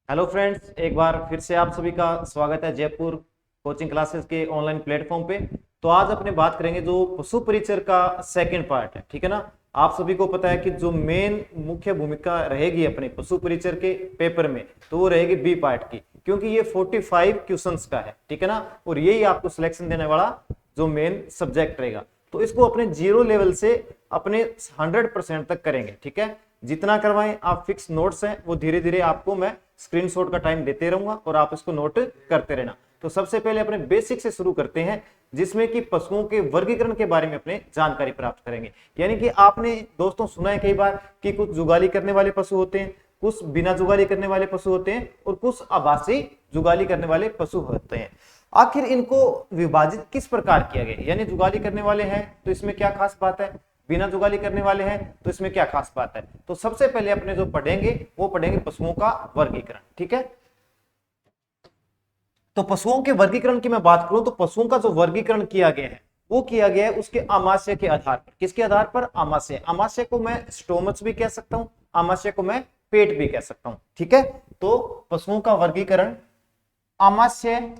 Hello friends, एक बार फिर से आप सभी का स्वागत है जयपुर कोचिंग क्लासेस के ऑनलाइन प्लेटफॉर्म पे। तो आज अपने बात करेंगे जो पशु परिचर का सेकंड पार्ट है, ठीक है ना। आप सभी को पता है कि जो मेन मुख्य भूमिका रहेगी अपने पशु परिचर के पेपर में, तो वो रहेगी बी पार्ट की, क्योंकि ये 45 क्वेश्चंस का है, ठीक है ना। और यही आपको सिलेक्शन देने वाला जो मेन सब्जेक्ट रहेगा। तो इसको अपने 0 लेवल से अपने 100% तक करेंगे, ठीक है। जितना करवाएं आप, फिक्स नोट्स हैं वो धीरे धीरे आपको मैं स्क्रीनशॉट का टाइम देते रहूंगा और आप इसको नोट करते रहना। तो सबसे पहले अपने बेसिक से शुरू करते हैं, जिसमें कि पशुओं के वर्गीकरण के बारे में अपने जानकारी प्राप्त करेंगे। यानी कि आपने दोस्तों सुना है कई बार कि कुछ जुगाली करने वाले पशु होते हैं, कुछ बिना जुगाली करने वाले पशु होते हैं और कुछ आभासी जुगाली करने वाले पशु होते हैं। आखिर इनको विभाजित किस प्रकार किया गया, यानी जुगाली करने वाले हैं तो इसमें क्या खास बात है, बिना जुगाली करने वाले हैं तो इसमें क्या खास बात है। तो सबसे पहले अपने जो पढ़ेंगे वो पढ़ेंगे पशुओं का वर्गीकरण, ठीक है। तो पशुओं के वर्गीकरण की मैं बात करूं तो पशुओं का जो वर्गीकरण किया गया है वो किया गया है उसके आमाशय के आधार पर। किसके आधार पर? आमाशय। आमाशय को मैं स्टोमच भी कह सकता हूं, आमाशय को मैं पेट भी कह सकता हूं, ठीक है। तो पशुओं का वर्गीकरण आमाशय,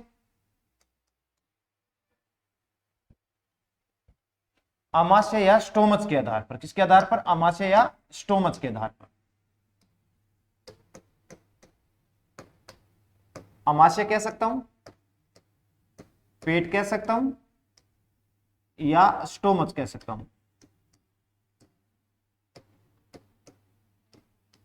आमाशय या स्टोमच के आधार पर। किसके आधार पर? आमाशय या स्टोमच के आधार पर। आमाशय कह सकता हूं, पेट कह सकता हूं या स्टोमच कह सकता हूं।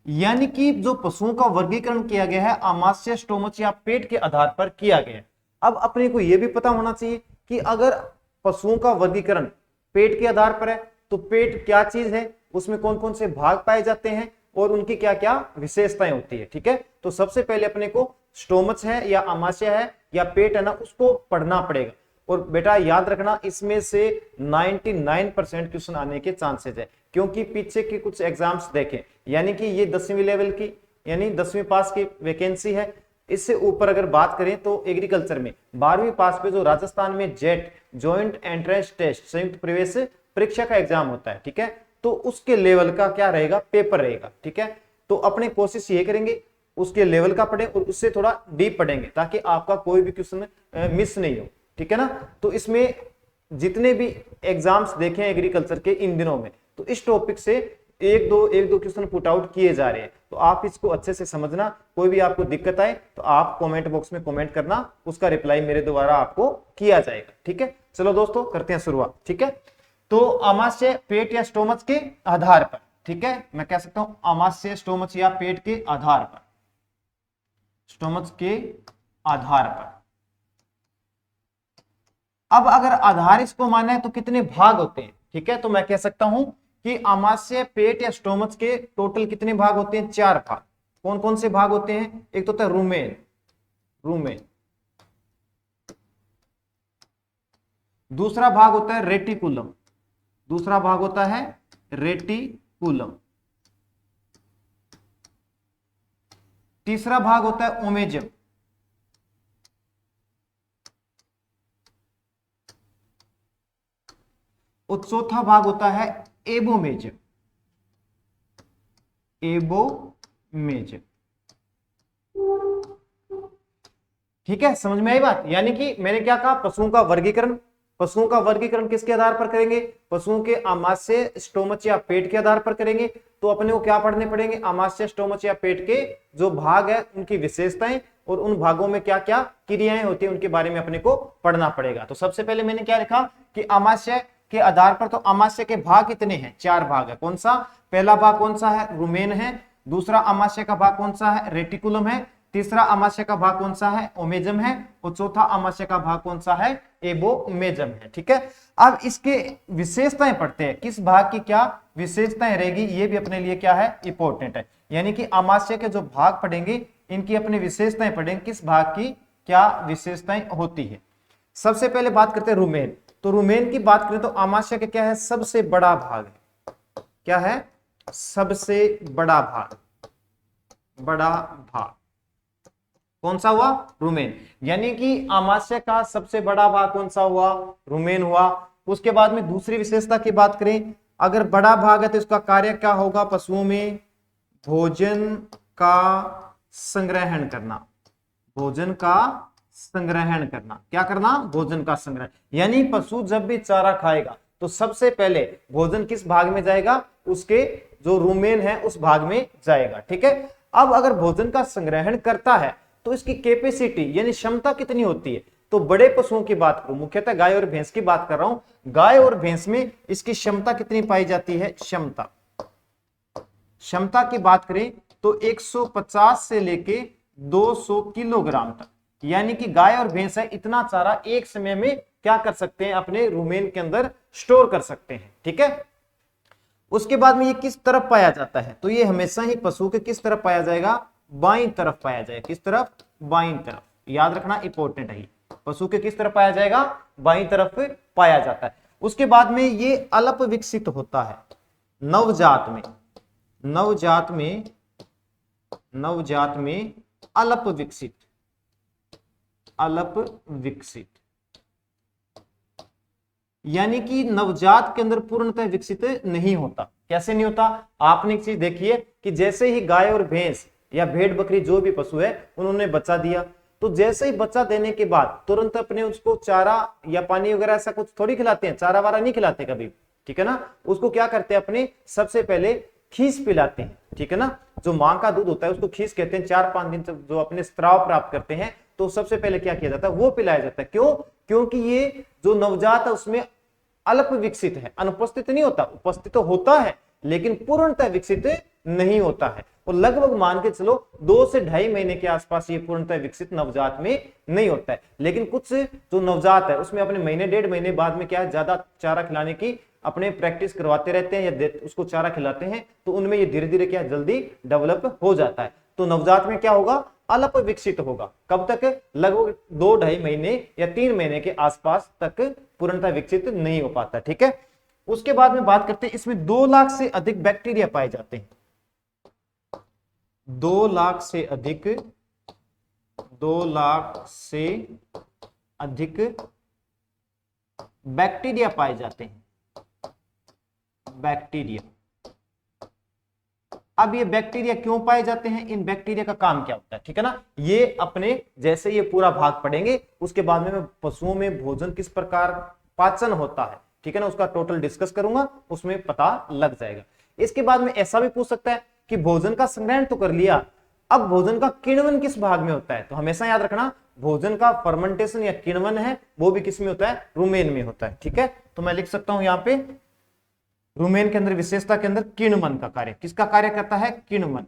यानी कि जो पशुओं का वर्गीकरण किया गया है आमाशय, स्टोमच या पेट के आधार पर किया गया है। अब अपने को यह भी पता होना चाहिए कि अगर पशुओं का वर्गीकरण पेट के आधार पर है तो पेट क्या चीज है, उसमें कौन कौन से भाग पाए जाते हैं और उनकी क्या क्या विशेषताएं होती है, ठीक है। तो सबसे पहले अपने को स्टोमच है या आमाशय है या पेट है ना, उसको पढ़ना पड़ेगा। और बेटा याद रखना, इसमें से 99% क्वेश्चन आने के चांसेस है, क्योंकि पीछे के कुछ एग्जाम्स देखें, यानी कि ये 10वीं लेवल की यानी 10वीं पास की वैकेंसी है। इससे ऊपर अगर बात करें तो एग्रीकल्चर में 12वीं पास पे जो राजस्थान में जेट जॉइंट एंट्रेंस टेस्ट संयुक्त प्रवेश परीक्षा का एग्जाम होता है, ठीक है, तो उसके लेवल का क्या रहेगा, पेपर रहेगा, ठीक है। तो अपने कोशिश ये करेंगे उसके लेवल का पढ़े और उससे थोड़ा डीप पढ़ेंगे ताकि आपका कोई भी क्वेश्चन मिस नहीं हो, ठीक है ना। तो इसमें जितने भी एग्जाम्स देखे एग्रीकल्चर के इन दिनों में, तो इस टॉपिक से एक दो क्वेश्चन पुट आउट किए जा रहे हैं। तो आप इसको अच्छे से समझना। कोई भी आपको दिक्कत आए तो आप कमेंट बॉक्स में कमेंट करना, उसका रिप्लाई मेरे द्वारा आपको किया जाएगा, ठीक है। चलो दोस्तों करते हैं शुरुआत, ठीक है। तो आमाशय, पेट या स्टोमच के आधार पर, ठीक है, मैं कह सकता हूं आमाशय, स्टोमच या पेट के आधार पर, स्टोमच के आधार पर। अब अगर आधार इसको माने तो कितने भाग होते हैं, ठीक है। तो मैं कह सकता हूं कि आमाशय, पेट या स्टोमच के टोटल कितने भाग होते हैं? 4 भाग। कौन कौन से भाग होते हैं? एक तो होता है रूमेन, रूमेन। दूसरा भाग होता है रेटिकुलम, दूसरा भाग होता है रेटिकुलम। तीसरा भाग होता है ओमेजम। और चौथा भाग होता है एबोमेजम, एबोमेजम, ठीक है। समझ में आई बात? यानी कि मैंने क्या कहा, पशुओं का वर्गीकरण, पशुओं का वर्गीकरण किसके आधार पर करेंगे? पशुओं के आमाशय, स्टोमच या पेट के आधार पर करेंगे। तो अपने को क्या पढ़ने पड़ेंगे? आमाशय, स्टोमच या पेट के जो भाग है उनकी विशेषताएं और उन भागों में क्या क्या क्रियाएं होती है उनके बारे में अपने को पढ़ना पड़ेगा। तो सबसे पहले मैंने क्या लिखा कि आमाशय के आधार पर, तो आमाशय के भाग कितने हैं? 4 भाग है। कौन सा? पहला भाग कौन सा है? रूमेन है। दूसरा आमाशय का भाग कौन सा है? रेटिकुलम है। तीसरा आमाशय का भाग कौन सा है? ओमेजम है। और चौथा आमाशय का भाग कौन सा है? एबोमेजम है, ठीक है। अब इसके विशेषताएं पढ़ते हैं, किस भाग की क्या विशेषताएं रहेगी, ये भी अपने लिए क्या है, इंपॉर्टेंट है। यानी कि आमाशय के जो भाग पढ़ेंगे इनकी अपनी विशेषताएं पढ़ेंगे, किस भाग की क्या विशेषताएं होती है। सबसे पहले बात करते हैं रूमेन। तो रूमेन की बात करें तो आमाशय का क्या है? सबसे बड़ा भाग है। क्या है? सबसे बड़ा भाग, बड़ा भाग कौन सा हुआ? रूमेन। यानी कि आमाशय का सबसे बड़ा भाग कौन सा हुआ? रूमेन हुआ। उसके बाद में दूसरी विशेषता की बात करें, अगर बड़ा भाग है तो इसका कार्य क्या होगा? पशुओं में भोजन का संग्रहण करना, भोजन का संग्रहण करना। क्या करना? भोजन का संग्रहण। यानी पशु जब भी चारा खाएगा तो सबसे पहले भोजन किस भाग में जाएगा? उसके जो रुमेन है उस भाग में जाएगा। ठीक है। अब अगर भोजन का संग्रहण करता है तो इसकी कैपेसिटी यानी क्षमता कितनी होती है? तो बड़े पशुओं की बात करूं, मुख्यतः गाय और भैंस की बात कर रहा हूं। गाय और भैंस में इसकी क्षमता कितनी पाई जाती है? क्षमता की बात करें तो 150 से लेके 200 किलोग्राम तक। यानी कि गाय और भैंस है इतना चारा एक समय में क्या कर सकते हैं? अपने रुमेन के अंदर स्टोर कर सकते हैं। ठीक है। उसके बाद में ये किस तरफ पाया जाता है? तो ये हमेशा ही पशु के किस तरफ पाया जाएगा? बाईं तरफ पाया जाएगा। किस तरफ? बाईं तरफ। याद रखना, इंपॉर्टेंट है। पशु के किस तरफ पाया जाएगा? बाईं तरफ पाया जाता है। उसके बाद में ये अल्प विकसित होता है नवजात में। नवजात में अल्प विकसित यानी कि नवजात के अंदर पूर्णतः विकसित नहीं होता। कैसे नहीं होता? आपने एक चीज देखी है कि जैसे ही गाय और भैंस या भेड़ बकरी जो भी पशु है उन्होंने बच्चा दिया, तो जैसे ही बच्चा देने के बाद तुरंत अपने उसको चारा या पानी वगैरह ऐसा कुछ थोड़ी खिलाते हैं, चारा वारा नहीं खिलाते कभी। ठीक है ना। उसको क्या करते हैं? अपने सबसे पहले खीस पिलाते हैं। ठीक है ना। जो मां का दूध होता है उसको खीस कहते हैं। 4-5 दिन तक जो अपने स्त्राव प्राप्त करते हैं तो सबसे पहले क्या किया जाता है? वो पिलाया जाता है। क्यों? क्योंकि ये जो नवजात है उसमें अल्प विकसित है, अनुपस्थित नहीं होता। उपस्थित तो होता है लेकिन पूर्णतः विकसित नहीं होता है। और लगभग मान के चलो 2 से 2.5 महीने के आसपास ये पूर्णतः विकसित नवजात में नहीं होता है। लेकिन कुछ जो नवजात है उसमें अपने महीने 1.5 महीने बाद में क्या है? ज्यादा चारा खिलाने की अपने प्रैक्टिस करवाते रहते हैं या उसको चारा खिलाते हैं, तो उनमें ये धीरे धीरे क्या जल्दी डेवलप हो जाता है। तो नवजात में क्या होगा? अल्प विकसित होगा। कब तक? लगभग 2-2.5 महीने या 3 महीने के आसपास तक पूर्णतः विकसित नहीं हो पाता। ठीक है। उसके बाद में बात करते हैं, इसमें 2 लाख से अधिक बैक्टीरिया पाए जाते हैं। 2 लाख से अधिक बैक्टीरिया पाए जाते हैं। बैक्टीरिया। अब ये बैक्टीरिया क्यों पाए जाते हैं? इन बैक्टीरिया का काम क्या होता है? ठीक है ना। ये अपने जैसे ये पूरा भाग पढ़ेंगे उसके बाद में मैं पशुओं में भोजन किस प्रकार पाचन होता है, ठीक है ना, उसका टोटल डिस्कस करूंगा, उसमें पता लग जाएगा। इसके बाद में ऐसा भी पूछ सकता है कि भोजन का संग्रहण तो कर लिया, अब भोजन का किण्वन किस भाग में होता है? तो हमेशा याद रखना भोजन का फर्मेंटेशन या किण्वन है वो भी किस में होता है? रुमेन में होता है। ठीक है। तो मैं लिख सकता हूं यहां पे रुमेन के अंदर विशेषता के अंदर किण्वन का कार्य। किसका कार्य करता है? किण्वन।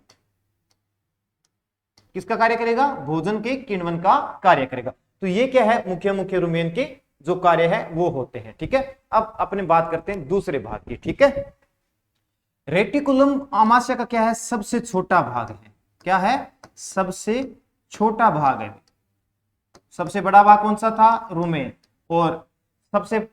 किसका कार्य करेगा? भोजन के किण्वन का कार्य करेगा। तो ये क्या है? मुख्य रुमेन के जो कार्य है वो होते हैं। ठीक है। अब अपने बात करते हैं दूसरे भाग की। ठीक है। रेटिकुलम आमाशय का क्या है? सबसे छोटा भाग है। क्या है? सबसे छोटा भाग है। सबसे बड़ा भाग कौन सा था? रुमेन। और सबसे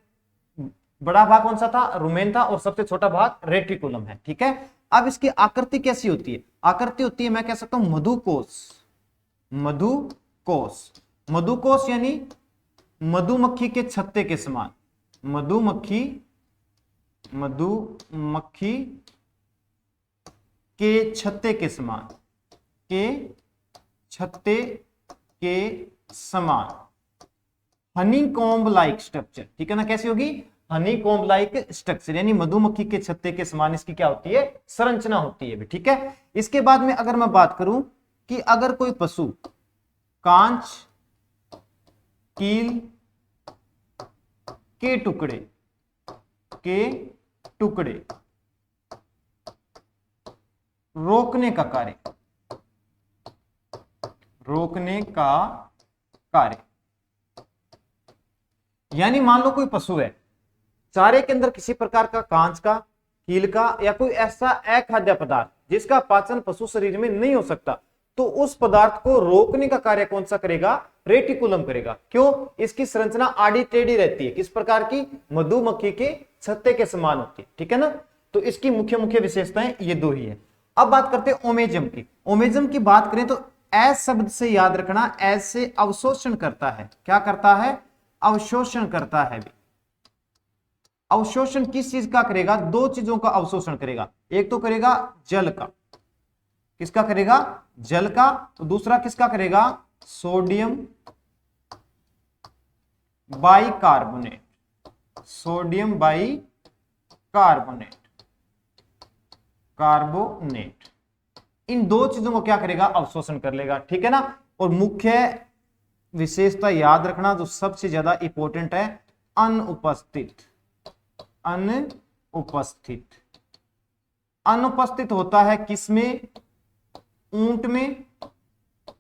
बड़ा भाग कौन सा था? रुमेन था। और सबसे छोटा भाग रेटिकुलम है। ठीक है। अब इसकी आकृति कैसी होती है? आकृति होती है, मैं कह सकता हूं मधुकोश यानी मधुमक्खी के छत्ते के समान। मधुमक्खी के छत्ते के समान हनी कॉम्ब लाइक स्ट्रक्चर। ठीक है ना। कैसी होगी? हनी कॉम्ब लाइक स्ट्रक्चर, यानी मधुमक्खी के छत्ते के समान इसकी क्या होती है? संरचना होती है भी। ठीक है। इसके बाद में अगर मैं बात करूं कि अगर कोई पशु कांच कील के टुकड़े रोकने का कार्य, यानी मान लो कोई पशु है, चारे के अंदर किसी प्रकार का कांच का, कील का या कोई ऐसा अखाद्य पदार्थ जिसका पाचन पशु शरीर में नहीं हो सकता, तो उस पदार्थ को रोकने का कार्य कौन सा करेगा? रेटिकुलम करेगा। क्यों? इसकी संरचना आड़ी टेढ़ी रहती है। किस प्रकार की? मधुमक्खी के छत्ते के समान होती है। ठीक है ना। तो इसकी मुख्य विशेषताएं ये दो ही है। अब बात करते हैं ओमेजम की। ओमेजम की बात करें तो एस शब्द से याद रखना, ऐसे अवशोषण करता है। क्या करता है? अवशोषण करता है। अवशोषण किस चीज का करेगा? 2 चीजों का अवशोषण करेगा। एक तो करेगा जल का। किसका करेगा, जल का। तो दूसरा किसका करेगा, sodium bicarbonate, sodium bicarbonate, carbonate. इन दो चीजों को क्या करेगा, अवशोषण कर लेगा, ठीक है ना। और मुख्य विशेषता याद रखना जो सबसे ज्यादा इंपॉर्टेंट है, अनुपस्थित। अनुपस्थित, अनुपस्थित होता है किसमें, ऊंट में,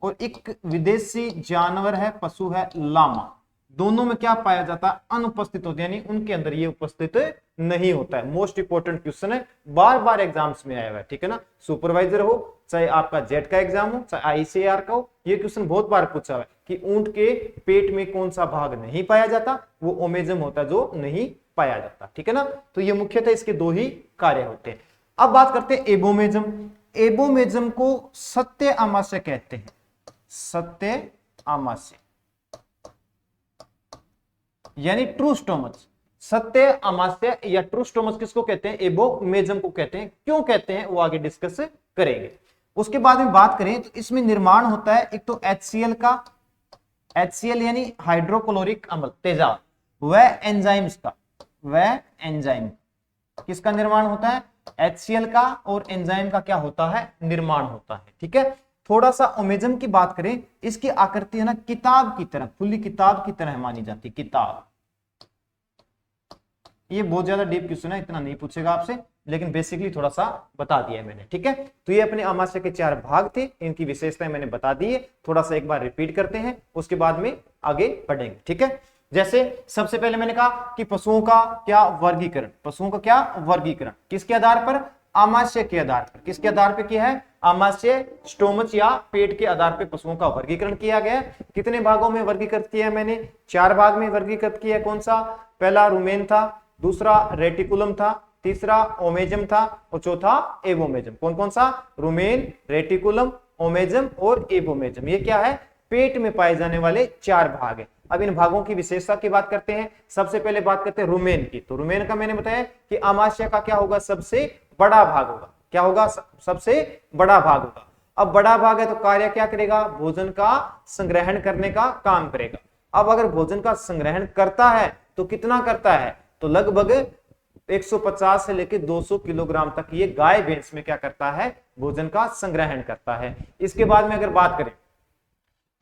और एक विदेशी जानवर है, पशु है, लामा। दोनों में क्या पाया जाता है, अनुपस्थित होते हैं, यानी उनके अंदर ये उपस्थित नहीं होता है। मोस्ट इंपोर्टेंट क्वेश्चन है, बार बार एग्जाम्स में आया हुआ है, ठीक है ना। सुपरवाइजर हो, चाहे आपका जेट का एग्जाम हो, चाहे आईसीएआर का हो, ये क्वेश्चन बहुत बार पूछा हुआ है कि ऊंट के पेट में कौन सा भाग नहीं पाया जाता, वो ओमेजम होता है जो नहीं पाया जाता, ठीक है ना। तो ये मुख्यतः इसके दो ही कार्य होते हैं। अब बात करते हैं एबोमेजम। एबोमेजम को सत्य अमाशय कहते हैं, सत्य अमाशय यानी ट्रू स्टोमच। सत्य अमाशय या ट्रू स्टोमच किसको कहते हैं, एबोमेजम को कहते हैं। क्यों कहते हैं वो आगे डिस्कस करेंगे। उसके बाद में बात करें तो इसमें निर्माण होता है एक तो HCl का, HCl यानी हाइड्रोक्लोरिक अम्ल, तेजाब, वह एंजाइम्स का, वह एंजाइम किसका निर्माण होता है, HCl का, और एंजाइम का क्या होता है, निर्माण होता है, ठीक है। थोड़ा सा ओमेजम की बात करें, इसकी आकृति है ना किताब की तरह, खुली किताब की तरह मानी जाती है, किताब। ये बहुत ज्यादा डीप क्वेश्चन है, इतना नहीं पूछेगा आपसे, लेकिन बेसिकली थोड़ा सा बता दिया है मैंने, ठीक है। तो ये अपने अमाशय के 4 भाग थे, इनकी विशेषताएं मैंने बता दी है। थोड़ा सा एक बार रिपीट करते हैं, उसके बाद में आगे बढ़ेंगे, ठीक है। जैसे सबसे पहले मैंने कहा कि पशुओं का क्या वर्गीकरण, पशुओं का क्या वर्गीकरण, किसके आधार पर, आमाशय के आधार पर। किसके आधार पर किया है, आमाशय, स्टोमच या पेट के आधार पर पशुओं का वर्गीकरण किया गया। कितने भागों में वर्गीकृत किया है मैंने, 4 भाग में वर्गीकृत किया है। कौन सा, पहला रुमेन था, दूसरा रेटिकुलम था, तीसरा ओमेजम था, और चौथा एबोमेजम। कौन कौन सा, रुमेन, रेटिकुलम, ओमेजम और एबोमेजम। ये क्या है, पेट में पाए जाने वाले 4 भाग है। अब इन भागों की विशेषता की बात करते हैं। सबसे पहले बात करते हैं रुमेन की। तो रुमेन का मैंने बताया कि आमाशय का क्या होगा, सबसे बड़ा भाग होगा। क्या होगा, सबसे बड़ा भाग होगा। अब बड़ा भाग है तो कार्य क्या करेगा, भोजन का संग्रहण करने का काम करेगा। अब अगर भोजन का संग्रहण करता है तो कितना करता है, तो लगभग 150 से लेकर 200 किलोग्राम तक ये गाय भैंस में क्या करता है, भोजन का संग्रहण करता है। इसके बाद में अगर बात करें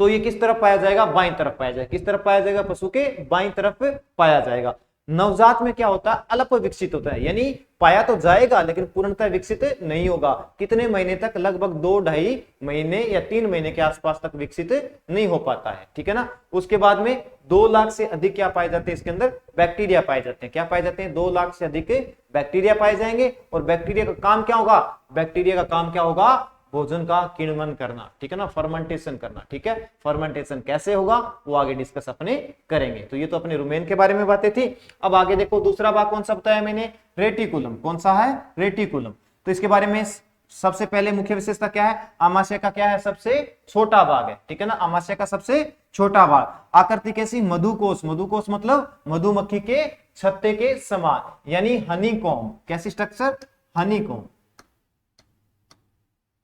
तो ये किस तरफ पाया जाएगा, बाईं तरफ पाया जाएगा। किस तरफ पाया जाएगा, पशु के बाईं तरफ पाया जाएगा। नवजात में क्या होता है, अल्प विकसित होता है, यानी पाया तो जाएगा लेकिन पूर्णतः विकसित नहीं होगा। कितने महीने तक, लगभग 2-2.5 महीने या 3 महीने के आसपास तक विकसित नहीं हो पाता है, ठीक है ना। उसके बाद में 2 लाख से अधिक क्या पाए जाते हैं, इसके अंदर बैक्टीरिया पाए जाते हैं। क्या पाए जाते हैं, 2 लाख से अधिक बैक्टीरिया पाए जाएंगे। और बैक्टीरिया का काम क्या होगा, बैक्टीरिया का काम क्या होगा, भोजन का किण्वन करना, ठीक है ना, फर्मेंटेशन करना, ठीक है। फर्मेंटेशन कैसे होगा वो आगे डिस्कस अपने करेंगे। तो ये तो अपने रुमेन के बारे में बातें थी। अब आगे देखो दूसरा भाग कौन सा बताया मैंने, रेटिकुलम। कौन सा है, रेटिकुलम। तो इसके बारे में सबसे पहले मुख्य विशेषता क्या है, आमाशय का क्या है, सबसे छोटा भाग है, ठीक है ना। आमाशय का सबसे छोटा भाग। आकृति कैसी, मधुकोश। मधुकोश मतलब मधुमक्खी के छत्ते के समान, यानी हनीकॉम्ब। कैसी structure, honeycomb,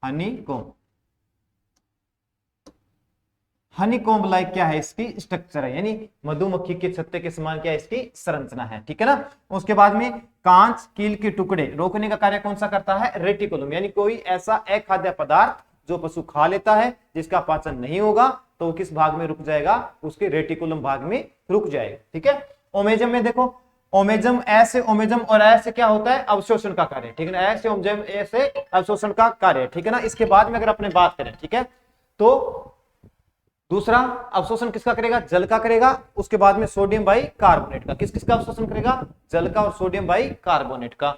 honeycomb. Honeycomb like क्या है इसकी स्ट्रक्चर है, यानी मधुमक्खी के छत्ते के समान क्या है इसकी संरचना है, ठीक है ना। उसके बाद में कांच, कील के टुकड़े रोकने का कार्य कौन सा करता है, रेटिकुलम। यानी कोई ऐसा अखाद्य पदार्थ जो पशु खा लेता है जिसका पाचन नहीं होगा तो किस भाग में रुक जाएगा, उसके रेटिकुलम भाग में रुक जाएगा, ठीक है। ओमेजम में देखो, ओमेजम, ऐसे ओमेजम और ऐसे क्या होता है, अवशोषण का कार्य, ठीक है ना। ऐसे ओमेजम, ऐसे अवशोषण का कार्य, ठीक है ना। इसके बाद में अगर अपने बात करें, ठीक है, तो दूसरा अवशोषण किसका करेगा, जल का करेगा। उसके बाद में सोडियम बाइकार्बोनेट का। किस किसका अवशोषण करेगा, जल का और सोडियम बाइकार्बोनेट का।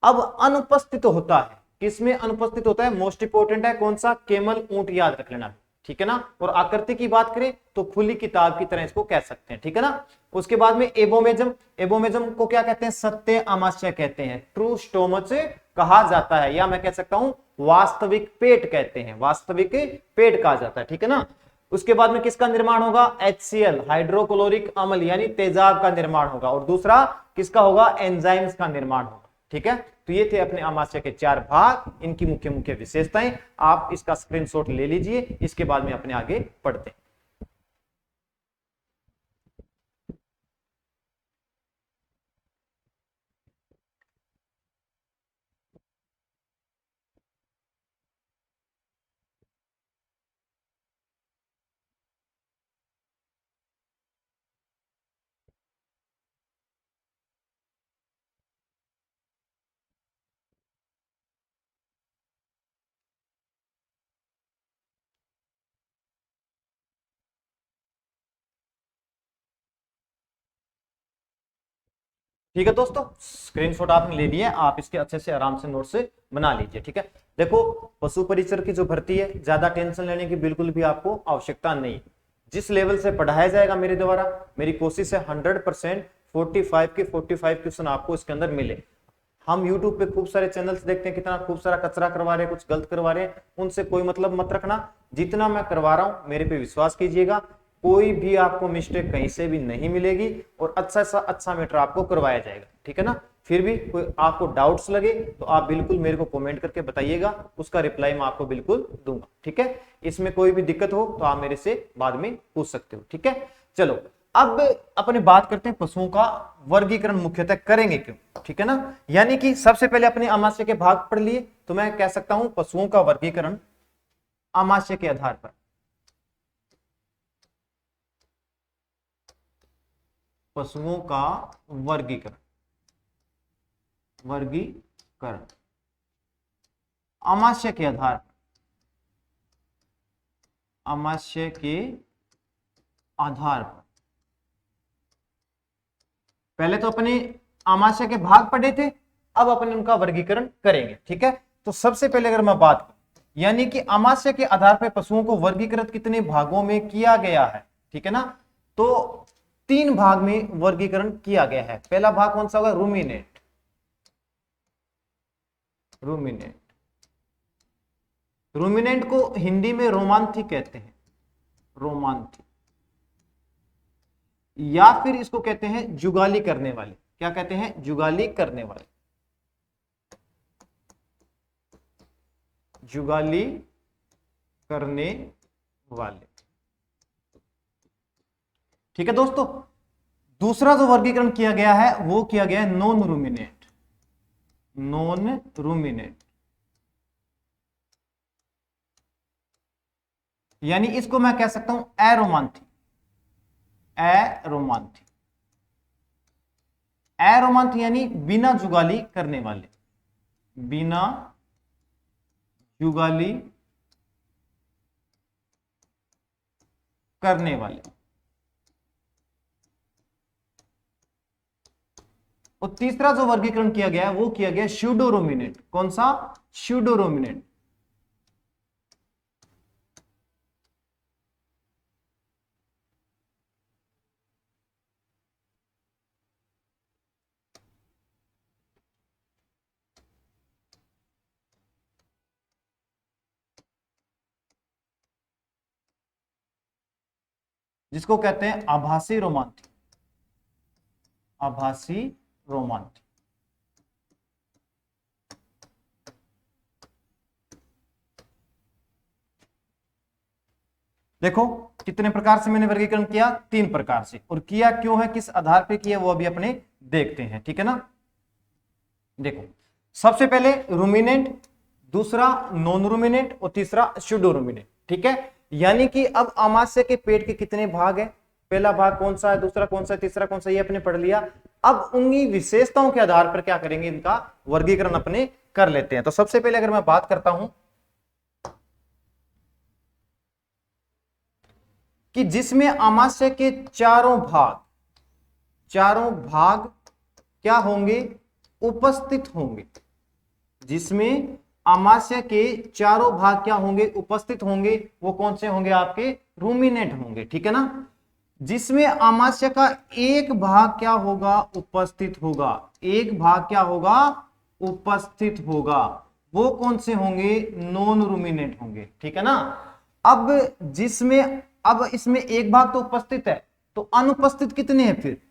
अब अनुपस्थित होता है, किसमें अनुपस्थित होता है, मोस्ट इंपोर्टेंट है कौन सा, केमल, ऊंट, याद रख लेना, ठीक है ना। और आकृति की बात करें तो खुली किताब की तरह इसको कह सकते हैं, ठीक है ना। उसके बाद में एबोमेजम। एबोमेजम को क्या कहते हैं, सत्य अमाशय कहते हैं, ट्रू स्टोमच कहा जाता है, या मैं कह सकता हूं वास्तविक पेट कहते हैं, वास्तविक पेट कहा जाता है, ठीक है ना। उसके बाद में किसका निर्माण होगा, HCl, हाइड्रोक्लोरिक अम्ल यानी तेजाब का निर्माण होगा। और दूसरा किसका होगा, एंजाइम्स का निर्माण होगा, ठीक है, तो ये थे अपने अमाशय के 4 भाग, इनकी मुख्य मुख्य विशेषताएं। आप इसका स्क्रीनशॉट ले लीजिए, इसके बाद में अपने आगे पढ़ते हैं। ठीक है दोस्तों, स्क्रीनशॉट आपने ले लिया, आप इसके अच्छे से आराम से नोट से बना लीजिए। ठीक है, देखो पशु परिचर की जो भर्ती है, ज्यादा टेंशन लेने की बिल्कुल भी आपको आवश्यकता नहीं। जिस लेवल से पढ़ाया जाएगा मेरे द्वारा, मेरी कोशिश है 100% 45 के 45 क्वेश्चन आपको इसके अंदर मिले। हम YouTube पे खूब सारे चैनल्स देखते हैं, कितना खूब सारा कचरा करवा रहे हैं, कुछ गलत करवा रहे हैं, उनसे कोई मतलब मत रखना। जितना मैं करवा रहा हूं मेरे पे विश्वास कीजिएगा, कोई भी आपको मिस्टेक कहीं से भी नहीं मिलेगी और अच्छा सा अच्छा मैटर आपको करवाया जाएगा। ठीक है ना, फिर भी कोई आपको डाउट्स लगे तो आप बिल्कुल मेरे को कमेंट करके बताइएगा, उसका रिप्लाई मैं आपको बिल्कुल दूंगा। ठीक है, इसमें कोई भी दिक्कत हो तो आप मेरे से बाद में पूछ सकते हो। ठीक है, चलो अब अपने बात करते हैं पशुओं का वर्गीकरण मुख्यतः करेंगे क्यों। ठीक है ना, यानी कि सबसे पहले अपने आमाशय के भाग पढ़ लिए, तो मैं कह सकता हूं पशुओं का वर्गीकरण आमाशय के आधार पर। पशुओं का वर्गीकरण आमाशय के आधार पर, आमाशय के आधार पर। पहले तो अपने आमाशय के भाग पढ़े थे, अब अपने उनका वर्गीकरण करेंगे। ठीक है, तो सबसे पहले अगर मैं बात करूं, यानी कि आमाशय के आधार पर पशुओं को वर्गीकृत कितने भागों में किया गया है। ठीक है ना, तो 3 भाग में वर्गीकरण किया गया है। पहला भाग कौन सा होगा, रूमिनेंट। रूमिनेंट को हिंदी में रोमांथी कहते हैं, रोमांथी, या फिर इसको कहते हैं जुगाली करने वाले। क्या कहते हैं, जुगाली करने वाले, जुगाली करने वाले। ठीक है दोस्तों, दूसरा जो वर्गीकरण किया गया है वो किया गया है नॉन रूमिनेंट। नॉन रूमिनेंट यानी इसको मैं कह सकता हूं एरोमांथी। एरोमांथी, एरोमांथी यानी बिना जुगाली करने वाले, बिना जुगाली करने वाले। और तीसरा जो वर्गीकरण किया गया है वो किया गया स्यूडो रूमिनेंट। कौन सा, स्यूडो रूमिनेंट। जिसको कहते हैं आभासी रोमांथी, आभासी रोमांथी। देखो कितने प्रकार से मैंने वर्गीकरण किया, 3 प्रकार से, और किया क्यों है, किस आधार पे किया, वो अभी अपने देखते हैं। ठीक है ना, देखो सबसे पहले रूमिनेंट, दूसरा नॉन रूमिनेंट और तीसरा स्यूडो रूमिनेंट। ठीक है, यानी कि अब आमाशय के पेट के कितने भाग है, पहला भाग कौन सा है, दूसरा कौन सा है, तीसरा कौन सा, ये अपने पढ़ लिया। अब उन्हीं विशेषताओं के आधार पर क्या करेंगे, इनका वर्गीकरण अपने कर लेते हैं। तो सबसे पहले अगर मैं बात करता हूं कि जिसमें आमाशय के चारों भाग क्या होंगे, उपस्थित होंगे, जिसमें आमाशय के चारों भाग क्या होंगे, उपस्थित होंगे, वो कौन से होंगे, आपके रूमिनेंट होंगे। ठीक है ना, जिसमें आमाशय का एक भाग क्या होगा, उपस्थित होगा, एक भाग क्या होगा, उपस्थित होगा, वो कौन से होंगे, नॉन रूमिनेंट होंगे। ठीक है ना, अब जिसमें, अब इसमें एक भाग तो उपस्थित है, तो अनुपस्थित कितने हैं फिर,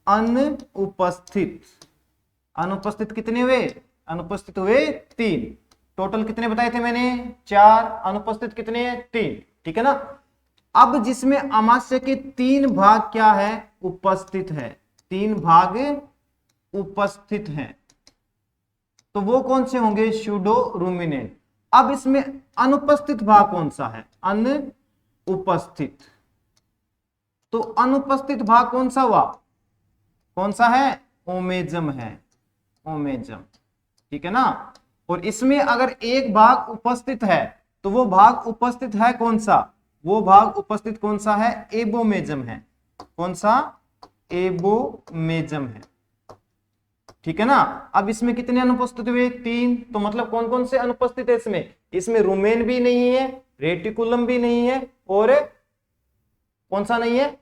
अनुपस्थित अनुपस्थित कितने हुए? अनुपस्थित हुए 3। टोटल कितने बताए थे मैंने? 4। अनुपस्थित कितने? 3। ठीक है ना। अब जिसमें अमास्य के 3 भाग क्या है? उपस्थित है। 3 भाग उपस्थित हैं, तो वो कौन से होंगे? Pseudo ruminant. अब इसमें अनुपस्थित भाग कौन सा है? अनुपस्थित। तो अनुपस्थित भाग कौन सा हुआ? कौन सा है? ओमेजम है। ओमेजम। ठीक है ना। और इसमें अगर एक भाग उपस्थित है तो वो भाग उपस्थित है कौन सा? वो भाग उपस्थित कौन सा है? एबोमेजम है। कौन सा? एबोमेजम है। ठीक है ना। अब इसमें कितने अनुपस्थित हुए? 3। तो मतलब कौन कौन से अनुपस्थित है इसमें? इसमें रूमेन भी नहीं है, रेटिकुलम भी नहीं है, और कौन सा नहीं है?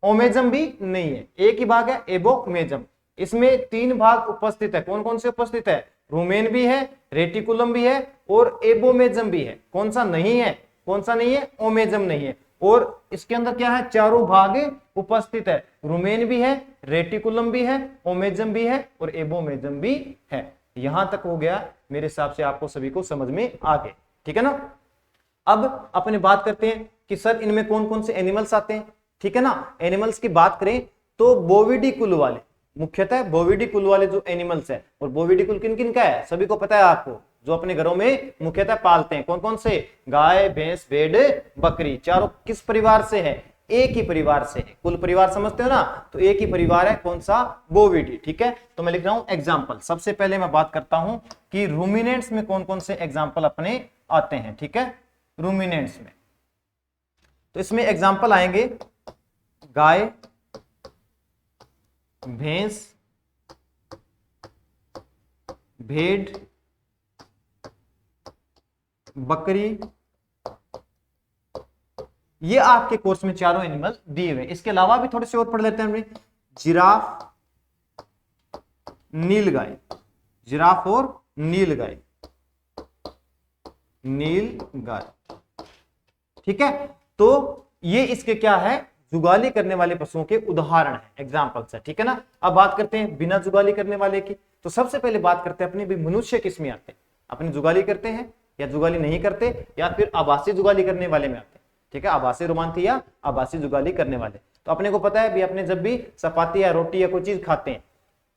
ओमेजम भी नहीं है। एक ही भाग है, एबोमेजम। इसमें 3 भाग उपस्थित है। कौन कौन से उपस्थित है? रूमेन भी है, रेटिकुलम भी है, और एबोमेजम भी है। कौन सा नहीं है? कौन सा नहीं है? ओमेजम नहीं है। और इसके अंदर क्या है? चारों भाग उपस्थित है। रूमेन भी है, रेटिकुलम भी है, ओमेजम भी है, और एबोमेजम भी है। यहां तक हो गया मेरे हिसाब से, आपको सभी को समझ में आ गए। ठीक है ना। अब अपने बात करते हैं कि सर इनमें कौन कौन से एनिमल्स आते हैं। ठीक है ना। एनिमल्स की बात करें तो बोविडी कुल वाले, मुख्यतः बोविडी कुल वाले जो एनिमल्स है, और बोविडी कुल किन किन का है? सभी को पता है आपको, जो अपने घरों में मुख्यतः पालते हैं। कौन कौन से? गाय, भैंस, भेड़, बकरी। चारों किस परिवार से है? एक ही परिवार से है। कुल परिवार समझते हो ना, तो एक ही परिवार है। कौन सा? बोविडी। ठीक है। तो मैं लिख रहा हूं एग्जाम्पल। सबसे पहले मैं बात करता हूं कि रूमिनेंट्स में कौन कौन से एग्जाम्पल अपने आते हैं। ठीक है। रूमिनेंट्स में तो इसमें एग्जाम्पल आएंगे गाय, भैंस, भेड़, बकरी। ये आपके कोर्स में चारों एनिमल दिए हुए। इसके अलावा भी थोड़े से और पढ़ लेते हैं हम। जिराफ, नीलगाय। जिराफ और नीलगाय। नीलगाय। ठीक है। तो ये इसके क्या है? जुगाली करने वाले पशुओं के उदाहरण है, एग्जाम्पल्स है। ठीक है ना। अब बात करते हैं बिना जुगाली करने वाले की। तो सबसे पहले बात करते हैं अपने भी मनुष्य किस में आते हैं? अपने जुगाली करते हैं या जुगाली नहीं करते, या फिर आभासी जुगाली करने वाले में आते हैं। ठीक है। आभासी रोमांथी या आभासी जुगाली करने वाले। तो अपने को पता है भी, अपने जब भी चपाती या रोटी या कोई चीज खाते हैं